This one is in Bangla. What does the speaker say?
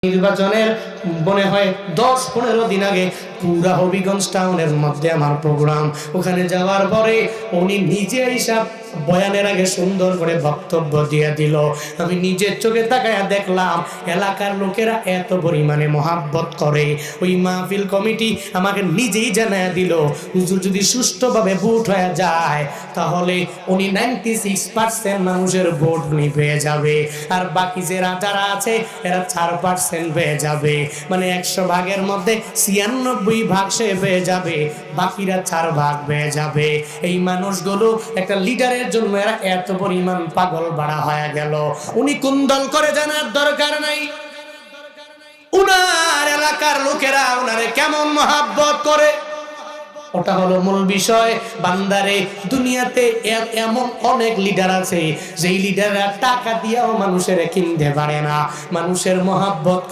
নির্বাচনের মনে হয় 10-15 দিন আগে পুরা হবিগঞ্জ টাউনের মধ্যে আমার প্রোগ্রাম। ওখানে যাওয়ার পরে উনি নিজে হিসাব বয়ানের আগে সুন্দর করে বক্তব্য দিয়ে দিল। আমি নিজের চোখে তাকায়া দেখলাম এলাকার লোকেরা এত পরিমাণে মহাব্বত করে। ওই মাহফিল কমিটি আমাকে নিজেই জানায়া দিল, হুজুর যদি সুষ্ঠুভাবে ভোট হয়ে যায় তাহলে উনি 96% মানুষের ভোট উনি পেয়ে যাবে, আর বাকি যারা আছে এরা 4% পেয়ে যাবে। মানে 100 ভাগের মধ্যে 96 ভাগ সে পেয়ে যাবে, বাকিরা 4 ভাগ পেয়ে যাবে। এই মানুষগুলো একটা লিডারের জন্য এরা এত পরিমাণ পাগল বাড়া হয়ে গেল। উনি কোন দল করে জানার দরকার নাই, উনার এলাকার লোকেরা উনারে কেমন মহাব্বত করে ওটা হলো মূল বিষয়। বান্দারে, দুনিয়াতে এমন অনেক লিডার আছে যেই লিডাররা টাকা দিয়েও মানুষের কিনতে পারে না, মানুষের মহাব্বত